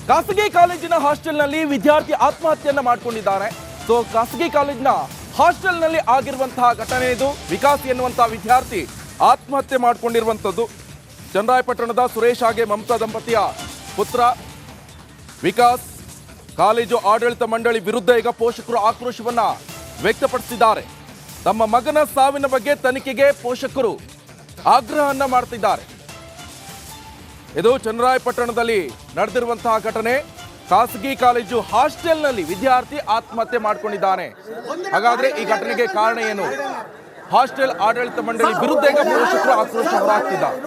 ಖಾಸಗಿ ಕಾಲೇಜಿನ ಹಾಸ್ಟೆಲ್ನಲ್ಲಿ ವಿದ್ಯಾರ್ಥಿ ಆತ್ಮಹತ್ಯೆಯನ್ನ ಮಾಡಿಕೊಂಡಿದ್ದಾನೆ. ಸೊ ಖಾಸಗಿ ಕಾಲೇಜಿನ ಹಾಸ್ಟೆಲ್ನಲ್ಲಿ ಆಗಿರುವಂತಹ ಘಟನೆ ಇದು. ವಿಕಾಸ್ ಎನ್ನುವಂತಹ ವಿದ್ಯಾರ್ಥಿ ಆತ್ಮಹತ್ಯೆ ಮಾಡಿಕೊಂಡಿರುವಂಥದ್ದು. ಚನ್ನರಾಯಪಟ್ಟಣದ ಸುರೇಶ್ ಹಾಗೆ ಮಮತಾ ದಂಪತಿಯ ಪುತ್ರ ವಿಕಾಸ್. ಕಾಲೇಜು ಆಡಳಿತ ಮಂಡಳಿ ವಿರುದ್ಧ ಈಗ ಪೋಷಕರು ಆಕ್ರೋಶವನ್ನ ವ್ಯಕ್ತಪಡಿಸಿದ್ದಾರೆ. ತಮ್ಮ ಮಗನ ಸಾವಿನ ಬಗ್ಗೆ ತನಿಖೆಗೆ ಪೋಷಕರು ಆಗ್ರಹವನ್ನ ಮಾಡ್ತಿದ್ದಾರೆ. ಇದು ಚನ್ನರಾಯಪಟ್ಟಣದಲ್ಲಿ ನಡೆದಿರುವಂತಹ ಘಟನೆ. ಖಾಸಗಿ ಕಾಲೇಜು ಹಾಸ್ಟೆಲ್ನಲ್ಲಿ ವಿದ್ಯಾರ್ಥಿ ಆತ್ಮಹತ್ಯೆ ಮಾಡಿಕೊಂಡಿದ್ದಾನೆ. ಹಾಗಾದ್ರೆ ಈ ಘಟನೆಗೆ ಕಾರಣ ಏನು? ಹಾಸ್ಟೆಲ್ ಆಡಳಿತ ಮಂಡಳಿ ವಿರುದ್ಧ ಈಗ ಪೋಷಕರು ಆಕ್ರೋಶ ಹೊರಹಾಕ್ತಿದ್ದಾರೆ.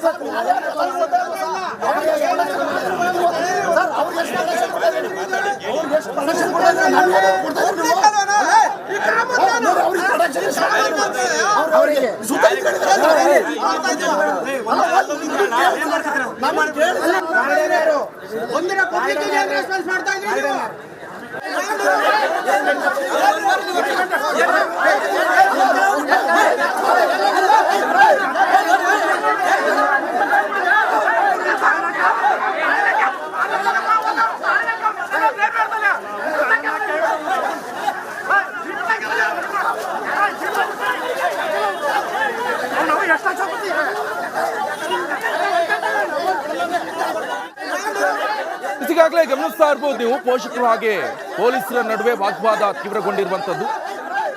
ಈಗಾಗಲೇ ಗಮನಿಸ್ತಾ ಇರಬಹುದು ನೀವು, ಪೋಷಕರು ಹಾಗೆ ಪೊಲೀಸರ ನಡುವೆ ವಾಗ್ವಾದ ತೀವ್ರಗೊಂಡಿರುವಂತದ್ದು.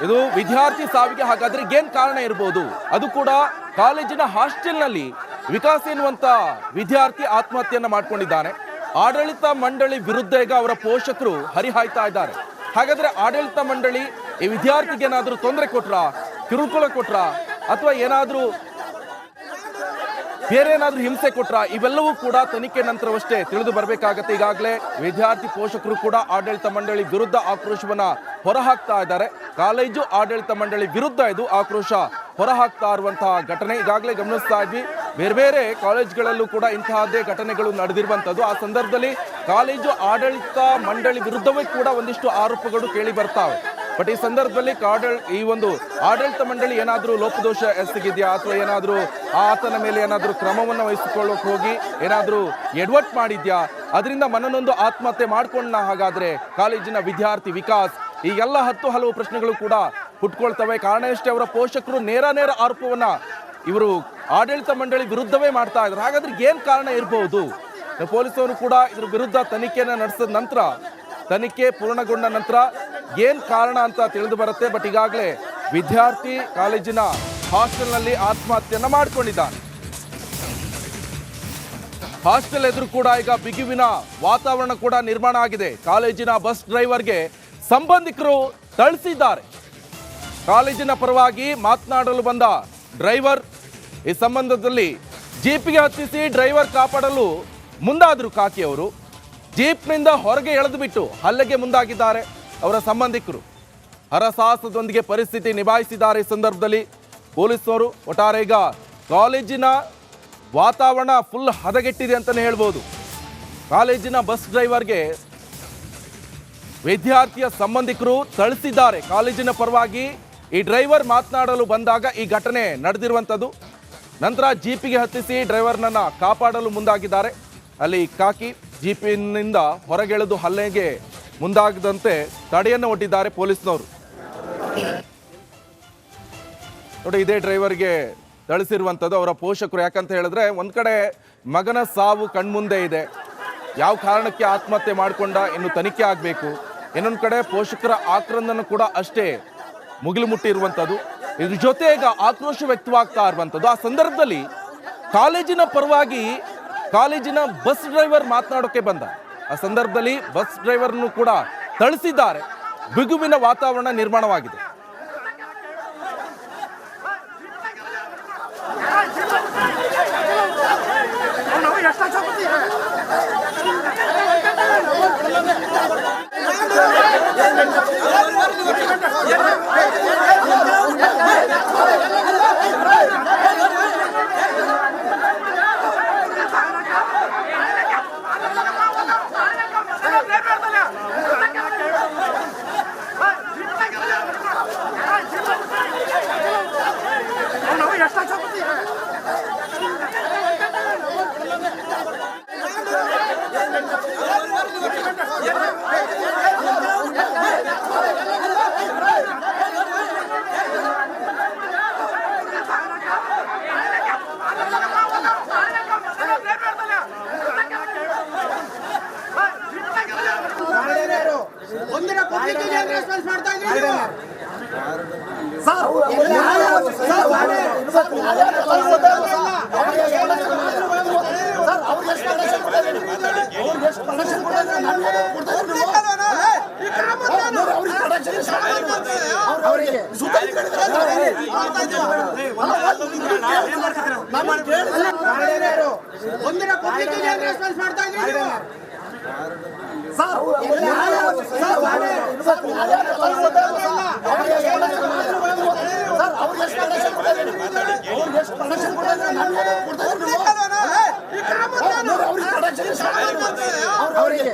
ಇದು ವಿದ್ಯಾರ್ಥಿ ಸಾವಿಗೆ ಹಾಗಾದ್ರೆ ಏನ್ ಕಾರಣ ಇರಬಹುದು? ಅದು ಕೂಡ ಕಾಲೇಜಿನ ಹಾಸ್ಟೆಲ್ನಲ್ಲಿ ವಿಕಾಸ್ ಎನ್ನುವಂತ ವಿದ್ಯಾರ್ಥಿ ಆತ್ಮಹತ್ಯೆಯನ್ನ ಮಾಡ್ಕೊಂಡಿದ್ದಾನೆ. ಆಡಳಿತ ಮಂಡಳಿ ವಿರುದ್ಧ ಈಗ ಅವರ ಪೋಷಕರು ಹರಿಹಾಯ್ತಾ ಇದ್ದಾರೆ. ಹಾಗಾದ್ರೆ ಆಡಳಿತ ಮಂಡಳಿ ಈ ವಿದ್ಯಾರ್ಥಿಗೆ ಏನಾದ್ರೂ ತೊಂದರೆ ಕೊಟ್ರಾ, ಕಿರುಕುಳ ಕೊಟ್ರಾ, ಅಥವಾ ಬೇರೆ ಏನಾದ್ರೂ ಹಿಂಸೆ ಕೊಟ್ರ? ಇವೆಲ್ಲವೂ ಕೂಡ ತನಿಖೆ ನಂತರವಷ್ಟೇ ತಿಳಿದು ಬರಬೇಕಾಗತ್ತೆ. ಈಗಾಗಲೇ ವಿದ್ಯಾರ್ಥಿ ಪೋಷಕರು ಕೂಡ ಆಡಳಿತ ಮಂಡಳಿ ವಿರುದ್ಧ ಆಕ್ರೋಶವನ್ನ ಹೊರಹಾಕ್ತಾ ಇದ್ದಾರೆ. ಕಾಲೇಜು ಆಡಳಿತ ಮಂಡಳಿ ವಿರುದ್ಧ ಇದು ಆಕ್ರೋಶ ಹೊರಹಾಕ್ತಾ ಇರುವಂತಹ ಘಟನೆ ಈಗಾಗಲೇ ಗಮನಿಸ್ತಾ ಇದ್ವಿ. ಬೇರೆ ಬೇರೆ ಕಾಲೇಜ್ಗಳಲ್ಲೂ ಕೂಡ ಇಂತಹದ್ದೇ ಘಟನೆಗಳು ನಡೆದಿರುವಂತದ್ದು. ಆ ಸಂದರ್ಭದಲ್ಲಿ ಕಾಲೇಜು ಆಡಳಿತ ಮಂಡಳಿ ವಿರುದ್ಧವೇ ಕೂಡ ಒಂದಿಷ್ಟು ಆರೋಪಗಳು ಕೇಳಿ ಬರ್ತಾವೆ. ಬಟ್ ಈ ಸಂದರ್ಭದಲ್ಲಿ ಈ ಒಂದು ಆಡಳಿತ ಮಂಡಳಿ ಏನಾದರೂ ಲೋಪದೋಷ ಎಸಗಿದ್ಯಾ, ಅಥವಾ ಏನಾದರೂ ಆತನ ಮೇಲೆ ಏನಾದರೂ ಕ್ರಮವನ್ನು ವಹಿಸಿಕೊಳ್ಳೋಕೆ ಹೋಗಿ ಏನಾದರೂ ಎಡವಟ್ ಮಾಡಿದ್ಯಾ, ಅದರಿಂದ ಮನನೊಂದು ಆತ್ಮಹತ್ಯೆ ಮಾಡ್ಕೊಂಡ ಹಾಗಾದ್ರೆ ಕಾಲೇಜಿನ ವಿದ್ಯಾರ್ಥಿ ವಿಕಾಸ್, ಈಗೆಲ್ಲ ಹಲವು ಪ್ರಶ್ನೆಗಳು ಕೂಡ ಹುಟ್ಕೊಳ್ತವೆ. ಕಾರಣ ಎಷ್ಟೇ, ಅವರ ಪೋಷಕರು ನೇರ ಆರೋಪವನ್ನ ಇವರು ಆಡಳಿತ ಮಂಡಳಿ ವಿರುದ್ಧವೇ ಮಾಡ್ತಾ ಇದ್ದಾರೆ. ಹಾಗಾದ್ರೆ ಏನ್ ಕಾರಣ ಇರಬಹುದು? ಪೊಲೀಸರು ಕೂಡ ಇದ್ರ ವಿರುದ್ಧ ತನಿಖೆಯನ್ನು ನಡೆಸಿದ ನಂತರ, ತನಿಖೆ ಪೂರ್ಣಗೊಂಡ ನಂತರ ಏನ್ ಕಾರಣ ಅಂತ ತಿಳಿದು ಬರುತ್ತೆ. ಬಟ್ ಈಗಾಗಲೇ ವಿದ್ಯಾರ್ಥಿ ಕಾಲೇಜಿನ ಹಾಸ್ಟೆಲ್ನಲ್ಲಿ ಆತ್ಮಹತ್ಯೆಯನ್ನ ಮಾಡಿಕೊಂಡಿದ್ದಾನೆ. ಹಾಸ್ಟೆಲ್ ಎದುರು ಕೂಡ ಈಗ ಬಿಗುವಿನ ವಾತಾವರಣ ಕೂಡ ನಿರ್ಮಾಣ ಆಗಿದೆ. ಕಾಲೇಜಿನ ಬಸ್ ಡ್ರೈವರ್ಗೆ ಸಂಬಂಧಿಕರು ಥಳಿಸಿದ್ದಾರೆ. ಕಾಲೇಜಿನ ಪರವಾಗಿ ಮಾತನಾಡಲು ಬಂದ ಡ್ರೈವರ್ ಈ ಸಂಬಂಧದಲ್ಲಿ ಜೀಪಿಗೆ ಹತ್ತಿಸಿ ಡ್ರೈವರ್ ಕಾಪಾಡಲು ಮುಂದಾದರು. ಕಾಕಿಯವರು ಜೀಪ್ನಿಂದ ಹೊರಗೆ ಎಳೆದು ಬಿಟ್ಟು ಹಲ್ಲೆಗೆ ಮುಂದಾಗಿದ್ದಾರೆ. ಅವರ ಸಂಬಂಧಿಕರು ಹರಸಾಹಸದೊಂದಿಗೆ ಪರಿಸ್ಥಿತಿ ನಿಭಾಯಿಸಿದ್ದಾರೆ. ಈ ಸಂದರ್ಭದಲ್ಲಿ ಪೊಲೀಸರು ಒಟ್ಟಾರೆ ಈಗ ಕಾಲೇಜಿನ ವಾತಾವರಣ ಫುಲ್ ಹದಗೆಟ್ಟಿದೆ ಅಂತಲೇ ಹೇಳ್ಬೋದು. ಕಾಲೇಜಿನ ಬಸ್ ಡ್ರೈವರ್ಗೆ ವಿದ್ಯಾರ್ಥಿಯ ಸಂಬಂಧಿಕರು ಥಳಿಸಿದ್ದಾರೆ. ಕಾಲೇಜಿನ ಪರವಾಗಿ ಈ ಡ್ರೈವರ್ ಮಾತನಾಡಲು ಬಂದಾಗ ಈ ಘಟನೆ ನಡೆದಿರುವಂಥದ್ದು. ನಂತರ ಜೀಪಿಗೆ ಹತ್ತಿಸಿ ಡ್ರೈವರ್ನನ್ನ ಕಾಪಾಡಲು ಮುಂದಾಗಿದ್ದಾರೆ. ಅಲ್ಲಿ ಕಾಕಿ ಜೀಪಿನಿಂದ ಹೊರಗೆಳೆದು ಹಲ್ಲೆಗೆ ಮುಂದಾಗದಂತೆ ತಡೆಯನ್ನು ಒಡ್ಡಿದ್ದಾರೆ ಪೊಲೀಸ್ನವರು. ನೋಡಿ, ಇದೇ ಡ್ರೈವರ್ಗೆ ಥಳಿಸಿರುವಂಥದ್ದು ಅವರ ಪೋಷಕರು. ಯಾಕಂತ ಹೇಳಿದ್ರೆ ಒಂದ್ ಕಡೆ ಮಗನ ಸಾವು ಕಣ್ಮುಂದೆ ಇದೆ, ಯಾವ ಕಾರಣಕ್ಕೆ ಆತ್ಮಹತ್ಯೆ ಮಾಡಿಕೊಂಡ ಇನ್ನು ತನಿಖೆ ಆಗಬೇಕು. ಇನ್ನೊಂದು ಕಡೆ ಪೋಷಕರ ಆಕ್ರಂದನ ಕೂಡ ಅಷ್ಟೇ ಮುಗಿಲು ಮುಟ್ಟಿರುವಂಥದ್ದು. ಇದ್ರ ಜೊತೆ ಈಗ ಆಕ್ರೋಶ ವ್ಯಕ್ತವಾಗ್ತಾ ಇರುವಂಥದ್ದು. ಆ ಸಂದರ್ಭದಲ್ಲಿ ಕಾಲೇಜಿನ ಪರವಾಗಿ ಕಾಲೇಜಿನ ಬಸ್ ಡ್ರೈವರ್ ಮಾತನಾಡೋಕೆ ಬಂದ. ಆ ಸಂದರ್ಭದಲ್ಲಿ ಬಸ್ ಡ್ರೈವರ್ನು ಕೂಡ ಥಳಿಸಿದ್ದಾರೆ. ಬಿಗುವಿನ ವಾತಾವರಣ ನಿರ್ಮಾಣವಾಗಿದೆ. ರೆಸ್ಪಾನ್ಸ್ ಮಾಡ್ತಾ ಇದ್ದೀವಿ ಒಂದಿನ ಪತ್ರಿಕೆಗೆ ರೆಸ್ಪಾನ್ಸ್ ಮಾಡ್ತಾ ಇದ್ದೀವಿ ಅವರಿಗೆ